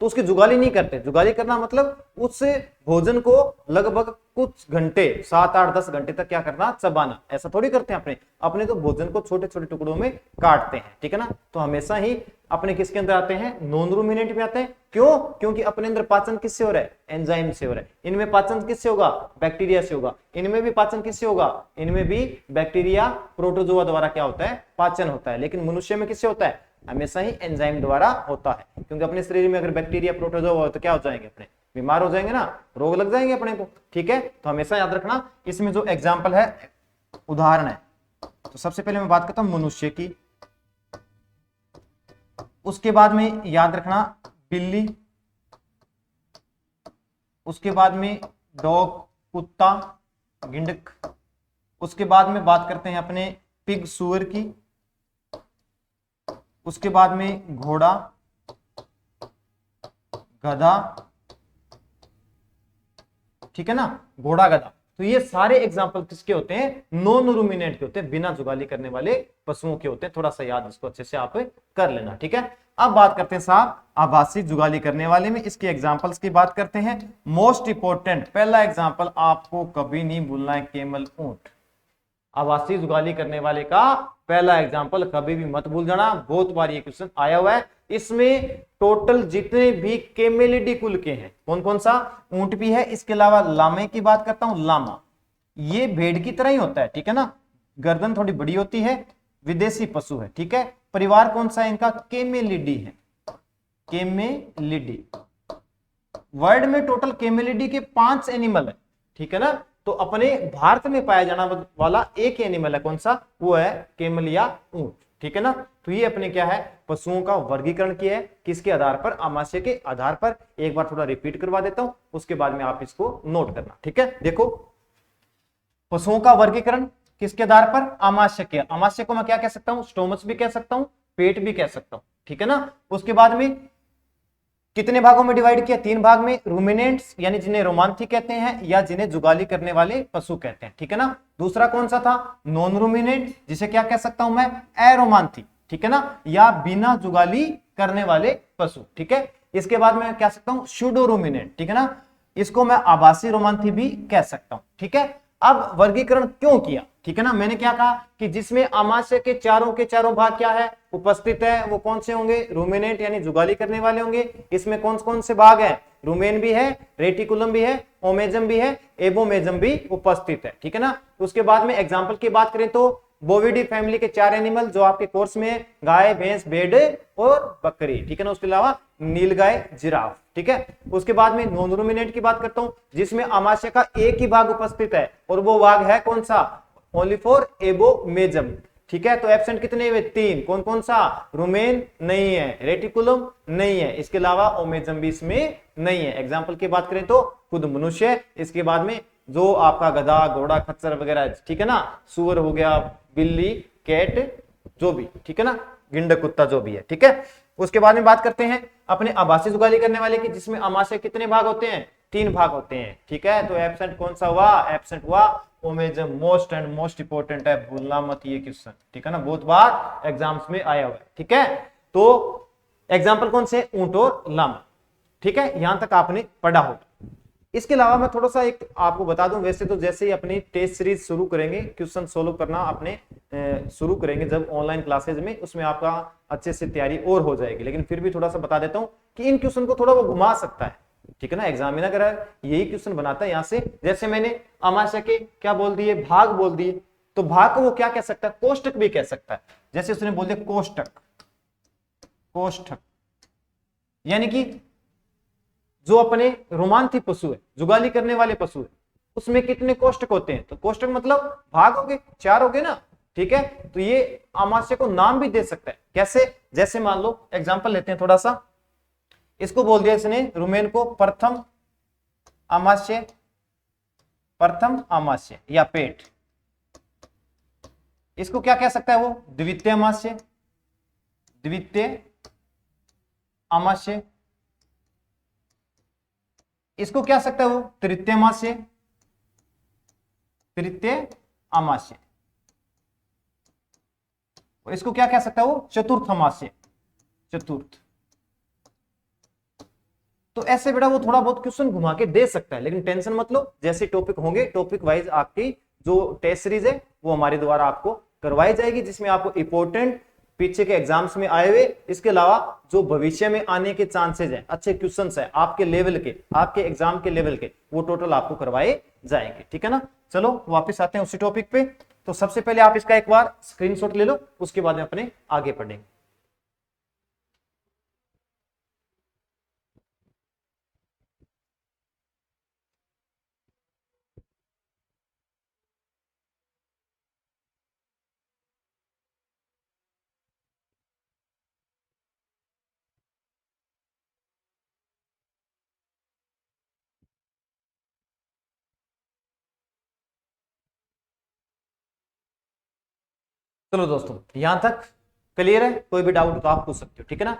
तो उसकी जुगाली नहीं करते। जुगाली करना मतलब उस भोजन को लगभग कुछ घंटे, 7, 8, 10 घंटे तक क्या करना? चबाना। ऐसा थोड़ी करते हैं अपने तो भोजन को छोटे छोटे टुकड़ों में काटते हैं। ठीक है ना। तो हमेशा ही अपने किसके अंदर आते हैं? नॉन रूमिनेंट में आते हैं। क्यों? क्योंकि अपने अंदर पाचन किससे हो रहा है? एंजाइम से हो रहा है। इनमें पाचन किससे होगा? बैक्टीरिया से होगा। इनमें भी पाचन किससे होगा? इनमें भी बैक्टीरिया, प्रोटोजोआ द्वारा क्या होता है? पाचन होता है। लेकिन मनुष्य में किससे होता है? हमेशा ही एंजाइम द्वारा होता है। क्योंकि अपने शरीर में अगर बैक्टीरिया, प्रोटोजोआ हो तो क्या हो जाएंगे? अपने बीमार हो जाएंगे ना, रोग लग जाएंगे अपने को। ठीक है। तो हमेशा याद रखना, इसमें जो एग्जाम्पल है, उदाहरण है। तो सबसे पहले मैं बात करता हूं मनुष्य की। उसके बाद में याद रखना बिल्ली। उसके बाद में डॉग, कुत्ता, गिंडक। उसके बाद में बात करते हैं अपने पिग, सुअर की। उसके बाद में घोड़ा, गधा। ठीक है ना। घोड़ा, गधा। तो ये सारे एग्जाम्पल किसके होते हैं? नॉन रूमिनेंट के होते हैं, बिना जुगाली करने वाले पशुओं के होते हैं। थोड़ा सा याद इसको अच्छे से आप कर लेना। ठीक है। अब बात करते हैं साहब आभासी जुगाली करने वाले में। इसके एग्जाम्पल्स की बात करते हैं। मोस्ट इंपोर्टेंट पहला एग्जाम्पल आपको कभी नहीं भूलना है, केमल, ऊंट। आभासी जुगाली करने वाले का पहला एग्जाम्पल कभी भी मत भूल जाना, बहुत बार ये क्वेश्चन आया हुआ है। इसमें टोटल जितने भी केमेलिडी कुल के हैं, कौन कौन सा? ऊंट भी है। इसके अलावा लामे की बात करता हूं। लामा ये भेड़ की तरह ही होता है। ठीक है ना। गर्दन थोड़ी बड़ी होती है, विदेशी पशु है। ठीक है। परिवार कौन सा है इनका? केमेलिडी है। केमेलिडी। वर्ल्ड में टोटल केमेलिडी के 5 एनिमल है। ठीक है ना। तो अपने भारत में पाया जाना वाला एक एनिमल है। कौन सा? वो है केमल या ऊंट। ठीक है ना। तो ये अपने क्या है? पशुओं का वर्गीकरण किया है। किसके आधार पर? आमाशय के आधार पर। एक बार थोड़ा रिपीट करवा देता हूं, उसके बाद में आप इसको नोट करना। ठीक है। देखो, पशुओं का वर्गीकरण किसके आधार पर? आमाशय के। आमाशय को मैं क्या कह सकता हूं? स्टोमच भी कह सकता हूं, पेट भी कह सकता हूं। ठीक है ना। उसके बाद में कितने भागों में डिवाइड किया? 3 भाग में। रूमिनेंट्स यानी जिन्हें रोमांथी कहते हैं या जिन्हें जुगाली करने वाले पशु कहते हैं, ठीक है ना। दूसरा कौन सा था? नॉन रूमिनेंट, जिसे क्या कह सकता हूं मैं? अरोमांथी, ठीक है ना, या बिना जुगाली करने वाले पशु, ठीक है। इसके बाद मैं कह सकता हूं सूडो रूमिनेंट, ठीक है ना, इसको मैं आभासी रोमांथी भी कह सकता हूं, ठीक है। अब वर्गीकरण क्यों किया, ठीक है ना, मैंने क्या कहा कि जिसमें आमाशय के चारों भाग क्या है? उपस्थित है, वो कौन से होंगे? रूमिनेंट यानी जुगाली करने वाले होंगे। इसमें कौन कौन से भाग हैं? रूमेन भी है, रेटिकुलम भी है, ओमेजम भी है, एबोमेजम भी उपस्थित है, ठीक है ना। उसके बाद में एग्जाम्पल की बात करें तो बोविडी फैमिली के 4 एनिमल जो आपके कोर्स में गाय, भैंस, भेड़ और बकरी, ठीक है ना। उसके अलावा नीलगाय, जिराफ, ठीक है। उसके बाद में नॉन रूमिनेंट की बात करता हूं, जिसमें आमाशय का एक ही भाग उपस्थित है और वो भाग है कौन सा? ओनली फॉर एबोमेजम, ठीक है। तो एब्सेंट कितने हुए? 3। कौन कौन सा? रूमेन नहीं है, रेटिकुलम नहीं है, इसके अलावा ओमेजम भी इसमें नहीं है। एग्जाम्पल की बात करें तो खुद मनुष्य, इसके बाद में जो आपका गधा, घोड़ा, खच्चर वगैरह, ठीक है ना, सुअर हो गया, बिल्ली, कैट, जो भी, ठीक है ना, गिंडक कुत्ता जो भी है, ठीक है। उसके बाद में बात करते हैं अपने आभासी जुगाली करने वाले की, जिसमें आमाशय कितने भाग होते हैं? 3 भाग होते हैं, ठीक है। तो एब्सेंट कौन सा हुआ? एब्सेंट हुआ omasum. Most and most important है, भूलना मत ये क्वेश्चन, ठीक है ना, बहुत बार एग्जाम्स में आया हुआ है, ठीक है। तो एग्जाम्पल कौन से? ऊंट और लामा, ठीक है, यहां तक आपने पढ़ा होगा। इसके अलावा मैं थोड़ा सा एक आपको बता दूं, वैसे तो जैसे ही अपनी टेस्ट सीरीज शुरू करेंगे, क्वेश्चन सोल्व करना अपने शुरू करेंगे जब ऑनलाइन क्लासेज में, उसमें आपका अच्छे से तैयारी और हो जाएगी, लेकिन फिर भी थोड़ा सा बता देता हूं कि इन क्वेश्चन को थोड़ा वो घुमा सकता है, ठीक है ना। एग्जामिनर अगर यही क्वेश्चन बनाता है यहां से, जैसे मैंने आमाशय के क्या बोल दिए? भाग बोल दिए, तो भाग को वो क्या कह सकता है? कोष्टक भी कह सकता है। जैसे उसने बोल दिया कोष्टक, कोष्टक यानी कि जो अपने रोमांथी पशु है, जुगाली करने वाले पशु है, उसमें कितने कोष्टक होते हैं? तो कोष्टक मतलब भाग हो गए, 4 हो गए ना, ठीक है। तो ये आमाशय को नाम भी दे सकता है। कैसे? जैसे मान लो एग्जांपल लेते हैं थोड़ा सा, इसको बोल दिया इसने रूमेन को प्रथम आमाशय, प्रथम आमाशय या पेट। इसको क्या कह सकता है वो? द्वितीय आमाशय, द्वितीय आमाशय। इसको क्या सकता है वो? तृतीय आमाशय, तृतीय आमाशय। इसको क्या कह सकता है वो? चतुर्थ आमाशय, चतुर्थ। तो ऐसे बेटा वो थोड़ा बहुत क्वेश्चन घुमा के दे सकता है, लेकिन टेंशन मत लो, जैसे टॉपिक होंगे टॉपिक वाइज आपकी जो टेस्ट सीरीज है वो हमारे द्वारा आपको करवाई जाएगी, जिसमें आपको इंपॉर्टेंट पीछे के एग्जाम्स में आए हुए, इसके अलावा जो भविष्य में आने के चांसेस हैं, अच्छे क्वेश्चंस हैं आपके लेवल के, आपके एग्जाम के लेवल के, वो टोटल आपको करवाए जाएंगे, ठीक है ना। चलो वापस आते हैं उसी टॉपिक पे। तो सबसे पहले आप इसका एक बार स्क्रीनशॉट ले लो, उसके बाद में अपने आगे पढ़ेंगे। चलो दोस्तों यहां तक क्लियर है? कोई भी डाउट तो आप पूछ सकते हो, ठीक है ना।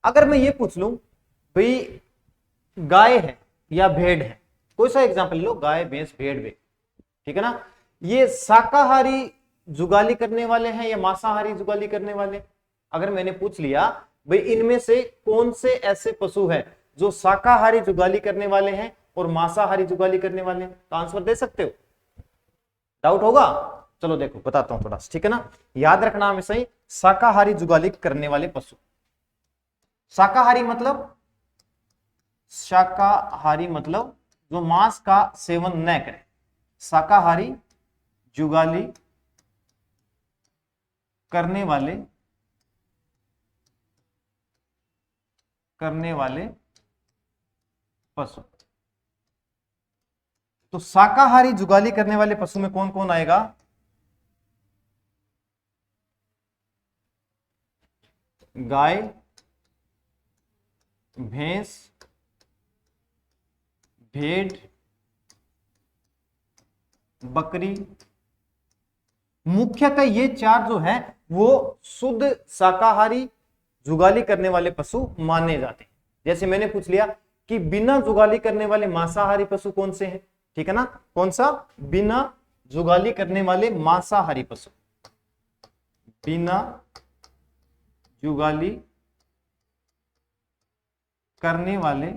अगर मैं ये पूछ लूं भाई गाय है या भेड़ है, कोई सा एग्जांपल लो, गाय, भैंस, भेड़, ठीक है ना, ये शाकाहारी जुगाली करने वाले हैं या मांसाहारी जुगाली करने वाले? अगर मैंने पूछ लिया भाई इनमें से कौन से ऐसे पशु हैं जो शाकाहारी जुगाली करने वाले हैं और मांसाहारी जुगाली करने वाले हैं, तो आंसर दे सकते हो? डाउट होगा? चलो देखो बताता हूं थोड़ा, ठीक है ना। याद रखना हमेशा ही, शाकाहारी जुगाली करने वाले पशु, शाकाहारी मतलब, शाकाहारी मतलब जो मांस का सेवन न करे, शाकाहारी जुगाली करने वाले पशु। तो शाकाहारी जुगाली करने वाले पशु में कौन कौन आएगा? गाय, भैंस, भेड़, बकरी। मुख्यतः ये 4 जो है वो शुद्ध शाकाहारी जुगाली करने वाले पशु माने जाते हैं। जैसे मैंने पूछ लिया कि बिना जुगाली करने वाले मांसाहारी पशु कौन से हैं, ठीक है ना, कौन सा, बिना जुगाली करने वाले मांसाहारी पशु, बिना जुगाली करने वाले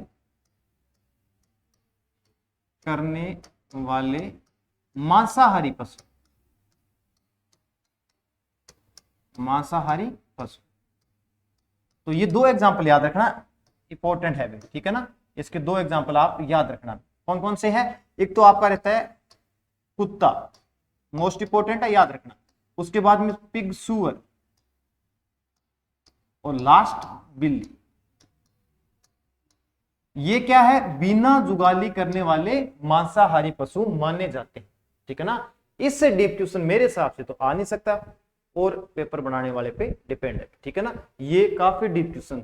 मांसाहारी पशु, मांसाहारी पशु। तो ये दो एग्जांपल याद रखना, इंपॉर्टेंट है, ठीक है ना, इसके दो एग्जांपल आप याद रखना। कौन कौन से हैं, एक तो आपका रहता है कुत्ता, मोस्ट इंपॉर्टेंट है, याद रखना। उसके बाद में पिग, सुअर, और लास्ट बिल्ली। ये क्या है, बिना जुगाली करने वाले मांसाहारी पशु माने जाते हैं, ठीक है ना। इससे डीप क्वेश्चन मेरे हिसाब से तो आ नहीं सकता, और पेपर बनाने वाले पे डिपेंड है, ठीक है ना। ये काफी डीप क्वेश्चन है,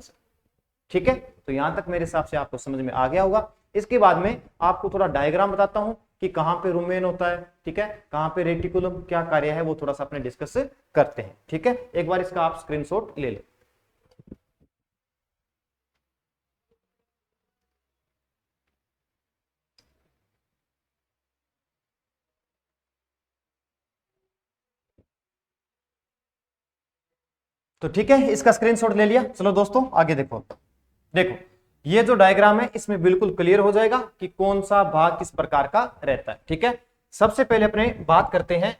ठीक है। तो यहां तक मेरे हिसाब से आपको समझ में आ गया होगा। इसके बाद में आपको थोड़ा डायग्राम बताता हूं कि कहां पे रुमेन होता है, ठीक है, कहां पे रेटिकुलम क्या कार्य है, वो थोड़ा सा अपने डिस्कस करते हैं, ठीक है। एक बार इसका आप स्क्रीनशॉट ले लें। तो ठीक है, इसका स्क्रीनशॉट ले लिया। चलो दोस्तों आगे देखो। देखो ये जो डायग्राम है इसमें बिल्कुल क्लियर हो जाएगा कि कौन सा भाग किस प्रकार का रहता है, ठीक है। सबसे पहले अपने बात करते हैं,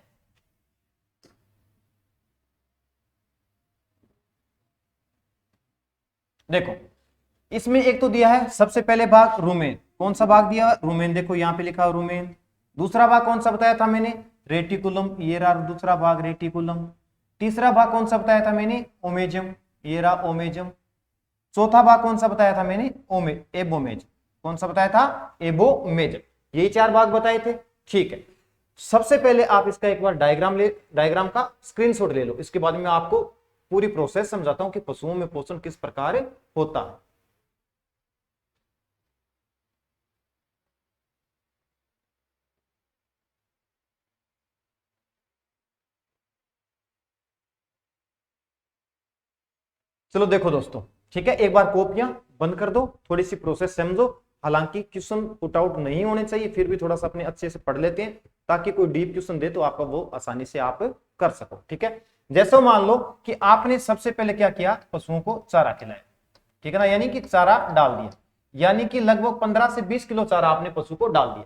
देखो इसमें एक तो दिया है सबसे पहले भाग रुमेन, कौन सा भाग दिया, रुमेन, देखो यहां पे लिखा है रुमेन। दूसरा भाग कौन सा बताया था मैंने, रेटिकुलम, ये रहा दूसरा भाग रेटिकुलम। तीसरा भाग कौन सा बताया था मैंने, ओमेजम, ये रहा ओमेजम। चौथा भाग कौन सा बताया था मैंने, एबोमेजम, कौन सा बताया था, एबोमेजम। यही चार भाग बताए थे, ठीक है। सबसे पहले आप इसका एक बार डायग्राम का स्क्रीनशॉट ले लो, इसके बाद में आपको पूरी प्रोसेस समझाता हूं कि पशुओं में पोषण किस प्रकार होता है। चलो देखो दोस्तों, ठीक है, एक बार कॉपियां बंद कर दो, थोड़ी सी प्रोसेस समझो। हालांकि क्वेश्चन पुट आउट नहीं होने चाहिए, फिर भी थोड़ा सा अपने अच्छे से पढ़ लेते हैं ताकि कोई डीप क्वेश्चन दे तो आपका वो आसानी से आप कर सको, ठीक है। जैसे मान लो कि आपने सबसे पहले क्या किया, पशुओं को चारा खिलाया, ठीक है ना, यानी कि चारा डाल दिया, यानी कि लगभग 15 से 20 किलो चारा आपने पशु को डाल दिया।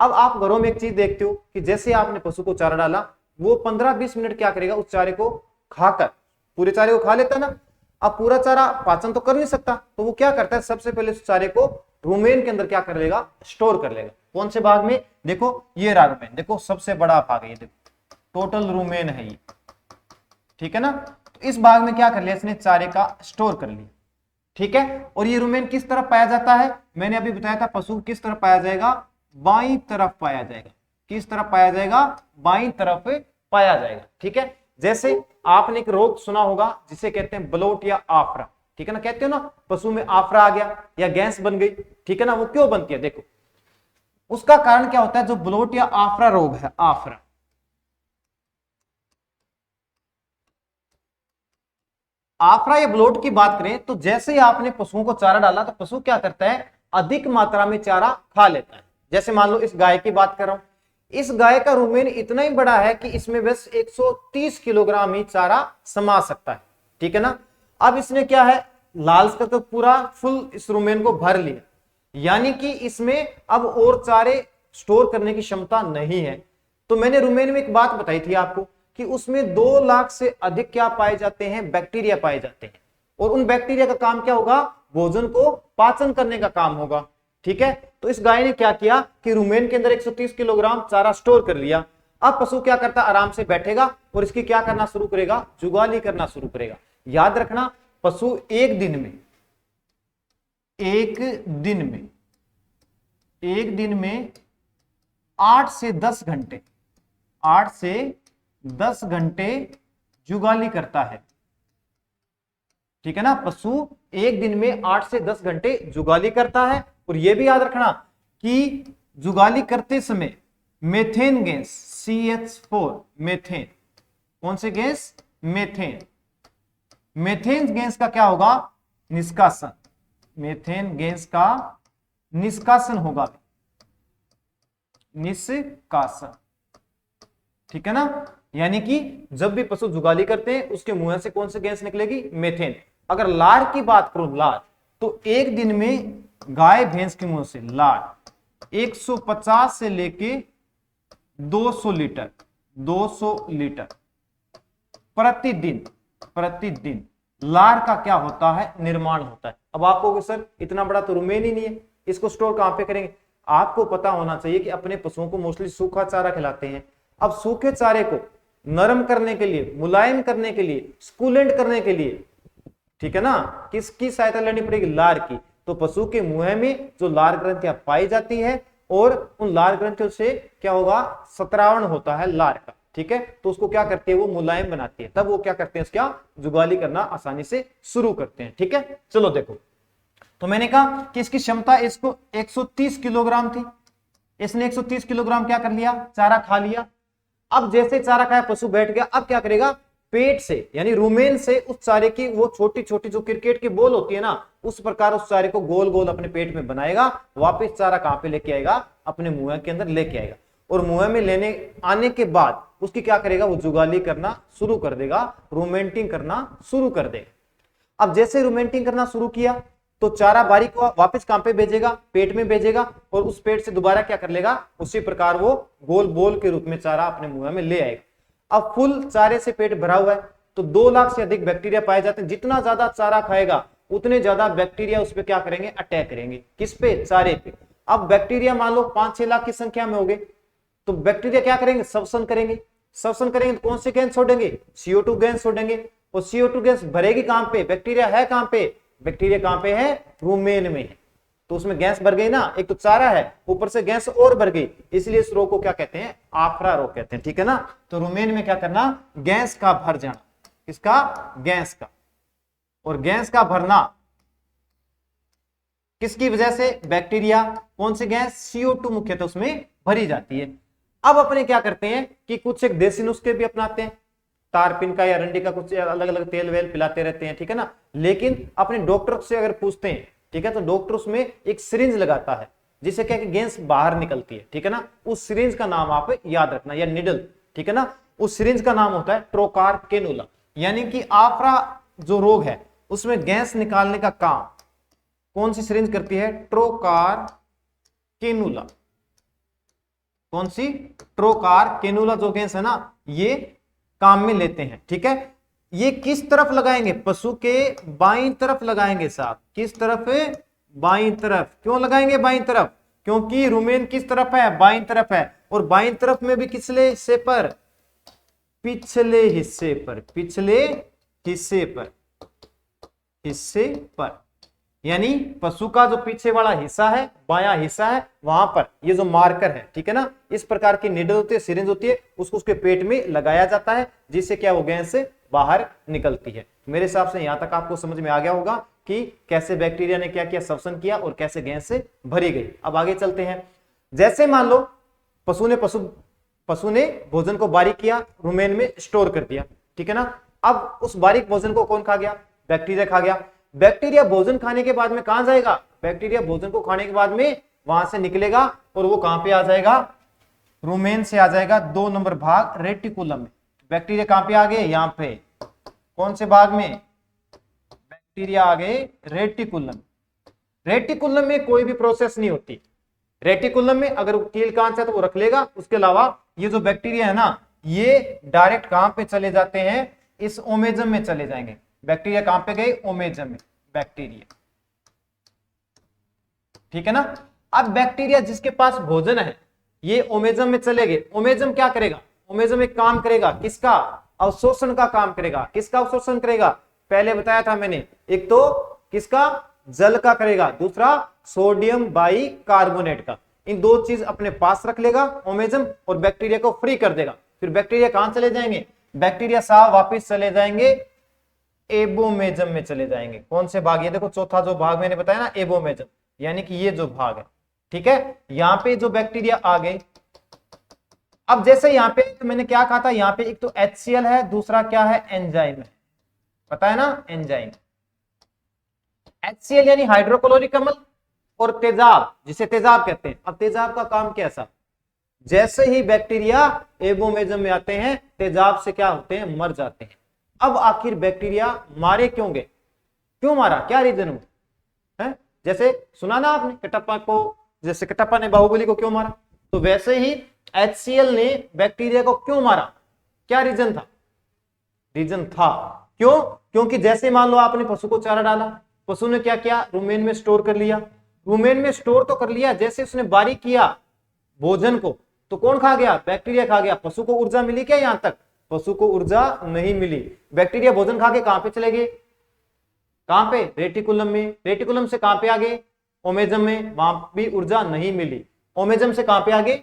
अब आप घरों में एक चीज देखते हो कि जैसे आपने पशु को चारा डाला, वो 15-20 मिनट क्या करेगा, उस चारे को खाकर, पूरे चारे को खा लेता ना। अब पूरा चारा पाचन तो कर नहीं सकता, तो वो क्या करता है, सबसे पहले उस चारे को रुमेन के अंदर क्या कर लेगा, स्टोर कर लेगा। कौन से भाग में, देखो ये रहा रुमेन, देखो सबसे बड़ा भाग है ये, देखो टोटल रुमेन है ये, ठीक है ना। तो इस भाग में क्या कर लिया इसने, चारे का स्टोर कर लिया, ठीक है। और ये रुमेन किस तरफ पाया जाता है, मैंने अभी बताया था, पशु किस तरफ पाया जाएगा, बाईं तरफ पाया जाएगा। किस तरफ पाया जाएगा, बाईं तरफ पाया जाएगा, ठीक है। जैसे आपने एक रोग सुना होगा जिसे कहते हैं ब्लोट या आफरा, ठीक है ना, कहते हो ना पशु में आफरा आ गया या गैस बन गई, ठीक है ना। वो क्यों बनती है, देखो उसका कारण क्या होता है, जो ब्लोट या आफरा रोग है, आफरा, आफरा या ब्लोट की बात करें तो जैसे ही आपने पशुओं को चारा डाला तो पशु क्या करता है, अधिक मात्रा में चारा खा लेता है। जैसे मान लो इस गाय की बात कर रहा हूं, इस गाय का रुमेन इतना ही बड़ा है कि इसमें बस 130 किलोग्राम ही चारा समा सकता है, ठीक है ना। अब इसने क्या है, लालच करके पूरा फुल इस रुमेन को भर लिया, यानी कि इसमें अब और चारे स्टोर करने की क्षमता नहीं है। तो मैंने रुमेन में एक बात बताई थी आपको कि उसमें 2 लाख से अधिक क्या पाए जाते हैं, बैक्टीरिया पाए जाते हैं। और उन बैक्टीरिया का काम क्या होगा, भोजन को पाचन करने का काम होगा, ठीक है। तो इस गाय ने क्या किया कि रुमेन के अंदर 130 किलोग्राम चारा स्टोर कर लिया। अब पशु क्या करता, आराम से बैठेगा और इसकी क्या करना शुरू करेगा, जुगाली करना शुरू करेगा। याद रखना, पशु एक दिन में 8 से 10 घंटे 8 से 10 घंटे जुगाली करता है, ठीक है ना। पशु एक दिन में 8 से 10 घंटे जुगाली करता है। और यह भी याद रखना कि जुगाली करते समय मेथेन गैस CH4, मेथेन, कौन से गैस, मेथेन, मेथेन गैस का क्या होगा, निष्कासन, मीथेन गैस का निष्कासन होगा, निष्कासन, ठीक है ना। यानी कि जब भी पशु जुगाली करते हैं उसके मुंह से कौन सी गैस निकलेगी, मीथेन। अगर लार की बात करूं, लार, तो एक दिन में गाय भैंस के मुंह से लार 150 से लेके 200 लीटर, 200 लीटर प्रतिदिन, प्रतिदिन लार का क्या होता है, निर्माण होता है। अब आप कहोगे सर इतना बड़ा तो रूमेन ही नहीं है, इसको स्टोर कहां पे करेंगे। आपको पता होना चाहिए कि अपने पशुओं को मोस्टली सूखा चारा खिलाते हैं। अब सूखे चारे को नरम करने के लिए, मुलायम करने के लिए, स्कूलेंट करने के लिए, ठीक है ना, किसकी सहायता लेनी पड़ेगी, लार की। तो पशु के मुंह में जो लार ग्रंथियां पाई जाती है और उन लार ग्रंथियों से क्या होगा, सतरावण होता है लार का, ठीक है। तो उसको क्या करती है, वो मुलायम बनाती है, तब वो क्या करते हैं, उसका जुगाली करना आसानी से शुरू करते हैं, ठीक है। चलो देखो, तो मैंने कहा कि इसकी क्षमता इसको 130 किलोग्राम थी, इसने 130 किलोग्राम क्या कर लिया, चारा खा लिया। अब जैसे चारा खाया पशु बैठ गया, अब क्या करेगा, पेट से यानी रुमेन से उस चारे की वो छोटी छोटी जो क्रिकेट की बॉल होती है ना, उस प्रकार उस चारे को गोल गोल अपने पेट में बनाएगा। वापस चारा कहां पे लेके आएगा, अपने मुंह के अंदर लेके आएगा, और मुंह में लेने आने के बाद उसकी क्या करेगा, वो जुगाली करना शुरू कर देगा, रूमेंटिंग करना शुरू कर देगा। अब जैसे रूमेंटिंग करना शुरू किया तो चारा बारी को वापस कहां पे भेजेगा, पेट में भेजेगा, और उस पेट से दोबारा क्या कर लेगा, उसी प्रकार वो गोल बोल के रूप में चारा अपने मुंह में ले आएगा। अब फुल चारे से पेट भरा हुआ है तो 2 लाख से अधिक बैक्टीरिया पाए जाते हैं। जितना ज्यादा चारा खाएगा उतने ज्यादा बैक्टीरिया उस पर क्या करेंगे, अटैक करेंगे, किस पे, चारे पे। अब बैक्टीरिया मान लो 5-6 लाख की संख्या में हो गए, तो बैक्टीरिया क्या करेंगे, श्वसन करेंगे। श्वसन करेंगे तो कौन से गैस छोड़ेंगे, CO2 गैस छोड़ेंगे, और CO2 गैस भरेगी कहां पे, बैक्टीरिया है कहां पे, बैक्टीरिया कहां पे है, रूमेन में है। तो उसमें गैस भर गई ना, एक तो चारा है, ऊपर से गैस और भर गई, इसलिए इस रोग को क्या कहते हैं, आफरा रोग कहते हैं, ठीक है ना। तो रूमेन में क्या करना, गैस का भर जाना, किसका, गैस का। और गैस का भरना किसकी वजह से, बैक्टीरिया, कौन सी गैस, CO2 मुख्यतः उसमें भरी जाती है। अब अपने क्या करते हैं कि कुछ एक देसी नुस्खे भी अपनाते हैं, तारपिन का या रंडी का कुछ अलग अलग तेल वेल पिलाते रहते हैं, ठीक है ना। लेकिन अपने डॉक्टर से अगर पूछते हैं, ठीक है, तो डॉक्टर उसमें एक सिरिंज लगाता है जिससे क्या गैस बाहर निकलती है, ठीक है ना। उस सिरिंज का नाम आप याद रखना, या निडल, ठीक है ना। उस सिरिंज का नाम होता है ट्रोकार केनुला। यानी कि आफरा जो रोग है उसमें गैस निकालने का काम कौन सी सिरिंज करती है, ट्रोकार केनुला। कौन सी, ट्रोकार केनुला जो गैस है ना, ये काम में लेते हैं, ठीक है। ये किस तरफ लगाएंगे, पशु के बाईं तरफ लगाएंगे साहब, किस तरफ, बाईं तरफ। क्यों लगाएंगे बाईं तरफ, क्योंकि रूमेन किस तरफ है, बाईं तरफ है, और बाईं तरफ में भी किसले हिस्से पर, पिछले हिस्से पर, पिछले हिस्से पर, हिस्से पर। यानी पशु का जो पीछे वाला हिस्सा है, बायां हिस्सा है, वहां पर ये जो मार्कर है, ठीक है ना, इस प्रकार की निडल होती है, सिरिंज होती है, उसको उसके पेट में लगाया जाता है, जिससे क्या वो गैस से बाहर निकलती है। मेरे हिसाब से यहां तक आपको समझ में आ गया होगा कि कैसे बैक्टीरिया ने क्या किया, श्वसन किया, और कैसे गैस से भरी गई। अब आगे चलते हैं। जैसे मान लो पशु ने भोजन को बारीक किया, रूमेन में स्टोर कर दिया, ठीक है ना। अब उस बारीक भोजन को कौन खा गया, बैक्टीरिया खा गया। बैक्टीरिया भोजन खाने के बाद में कहां जाएगा, बैक्टीरिया भोजन को खाने के बाद में वहां से निकलेगा और वो कहां पे आ जाएगा, रूमेन से आ जाएगा 2 नंबर भाग, रेटिकुलम में। बैक्टीरिया कहां पे आ गए, यहां पे, कौन से भाग में, बैक्टीरिया आ गए रेटिकुलम। रेटिकुलम में कोई भी प्रोसेस नहीं होती। रेटिकुलम में अगर कील कांच है तो वो रख लेगा, उसके अलावा ये जो बैक्टीरिया है ना, ये डायरेक्ट कहां पे चले जाते हैं, इस ओमेजम में चले जाएंगे। बैक्टीरिया कहां पे गए, ओमेजम में, बैक्टीरिया, ठीक है ना। अब बैक्टीरिया जिसके पास भोजन है ये ओमेजम में चले गए। ओमेजम क्या करेगा, ओमेजम एक काम करेगा, किसका, अवशोषण का काम करेगा। किसका अवशोषण करेगा, पहले बताया था मैंने, एक तो किसका, जल का करेगा, दूसरा सोडियम बाइकार्बोनेट का। इन 2 चीज अपने पास रख लेगा ओमेजम, और बैक्टीरिया को फ्री कर देगा। फिर बैक्टीरिया कहां चले जाएंगे, बैक्टीरिया साहब वापिस चले जाएंगे एबोमेजम में चले जाएंगे। कौन से भाग, ये देखो चौथा जो भाग मैंने बताया ना, एबोमेजम, यानी कि ये जो भाग है, ठीक है। यहां पे जो बैक्टीरिया आ गए, अब जैसे यहां पे तो मैंने क्या कहा था, यहां पे एक तो HCl है, दूसरा क्या है, एंजाइम है, पता है ना, एंजाइम। HCl यानी हाइड्रोक्लोरिक अम्ल, और तेजाब जिसे तेजाब कहते हैं। अब तेजाब का काम कैसा, जैसे ही बैक्टीरिया एबोमेजम में आते हैं तेजाब से क्या होते हैं, मर जाते हैं। अब आखिर बैक्टीरिया मारे क्यों गए, क्यों मारा, क्या रीजन हुआ है? जैसे सुना ना आपने कटप्पा को, जैसे कटप्पा ने बाहुबली को क्यों मारा, तो वैसे ही HCl ने बैक्टीरिया को क्यों मारा, क्या रीजन था, रीजन था क्यों, क्योंकि जैसे मान लो आपने पशु को चारा डाला, पशु ने क्या किया, रूमेन में स्टोर कर लिया, रूमेन में स्टोर तो कर लिया, जैसे उसने बारी किया भोजन को तो कौन खा गया, बैक्टीरिया खा गया। पशु को ऊर्जा मिली क्या, यहां तक पशु को ऊर्जा नहीं मिली। बैक्टीरिया भोजन खा के कहां पे चले गए, कहां पे, रेटिकुलम में, रेटिकुलम से कहां पे आ गए, ओमेजम में, वहां भी ऊर्जा नहीं मिली। ओमेजम से कहां पे आ गए,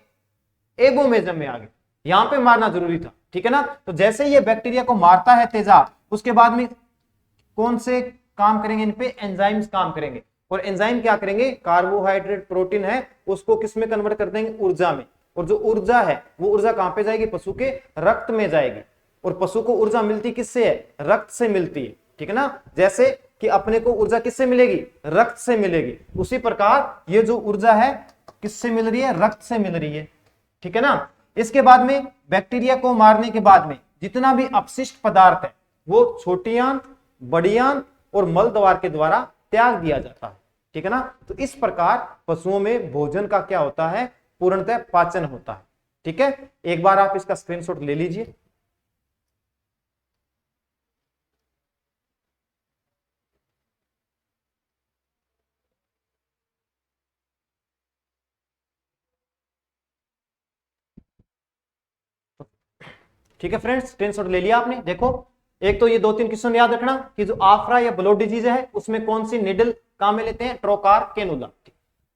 एबोमेजम में आ गए। यहां पे मारना जरूरी था, ठीक है ना। तो जैसे ये बैक्टीरिया को मारता है तेजाब, उसके बाद में कौन से काम करेंगे, इन पे एंजाइम्स काम करेंगे, और एंजाइम क्या करेंगे, कार्बोहाइड्रेट प्रोटीन है उसको किस में कन्वर्ट कर देंगे, ऊर्जा में। और जो ऊर्जा है वो ऊर्जा कहां पे जाएगी, पशु के रक्त में जाएगी। और पशु को ऊर्जा मिलती किससे है, रक्त से मिलती है, ठीक है ना। जैसे कि अपने को ऊर्जा किससे मिलेगी, रक्त से मिलेगी, उसी प्रकार ये जो ऊर्जा है किससे मिल रही है, रक्त से मिल रही है, ठीक है ना। इसके बाद में बैक्टीरिया को मारने के बाद में जितना भी अपशिष्ट पदार्थ है वो छोटी आंत, बड़ी आंत और मल द्वार के द्वारा त्याग दिया जाता है, ठीक है ना। तो इस प्रकार पशुओं में भोजन का क्या होता है, पूर्णतः पाचन होता है, ठीक है। एक बार आप इसका स्क्रीनशॉट ले लीजिए। ठीक है फ्रेंड्स, स्क्रीनशॉट ले लिया आपने। देखो एक तो ये 2-3 क्वेश्चन याद रखना कि जो आफ्रा या ब्लो डिजीज है उसमें कौन सी निडल काम में लेते हैं, ट्रोकार कैनुला।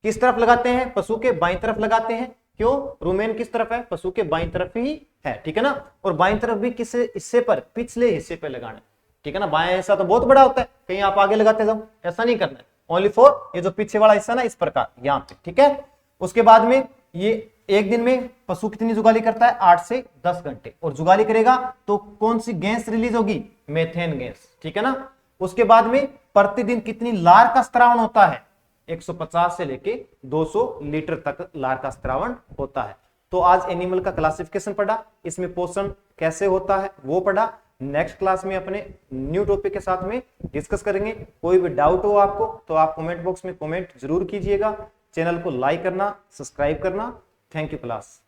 किस तरफ लगाते हैं, पशु के बाईं तरफ लगाते हैं। क्यों, रूमेन किस तरफ है, पशु के बाईं तरफ ही है, ठीक है ना। और बाईं तरफ भी किस हिस्से पर, पिछले हिस्से पर लगाना, ठीक है ना। बाएं हिस्सा तो बहुत बड़ा होता है, कहीं आप आगे लगाते जाओ, ऐसा नहीं करना है। ओनली फॉर ये जो पीछे वाला हिस्सा ना, इस प्रकार यहाँ पे, ठीक है। उसके बाद में ये एक दिन में पशु कितनी जुगाली करता है, 8 से 10 घंटे। और जुगाली करेगा तो कौन सी गैस रिलीज होगी, मेथेन गैस, ठीक है ना। उसके बाद में प्रतिदिन कितनी लार का स्त्रावण होता है, 150 से लेके 200 लीटर तक लार का स्त्रावण होता है। तो आज एनिमल का क्लासिफिकेशन पढ़ा, इसमें पोषण कैसे होता है वो पढ़ा। नेक्स्ट क्लास में अपने न्यू टॉपिक के साथ में डिस्कस करेंगे। कोई भी डाउट हो आपको तो आप कमेंट बॉक्स में कमेंट जरूर कीजिएगा। चैनल को लाइक करना, सब्सक्राइब करना। Thank you class.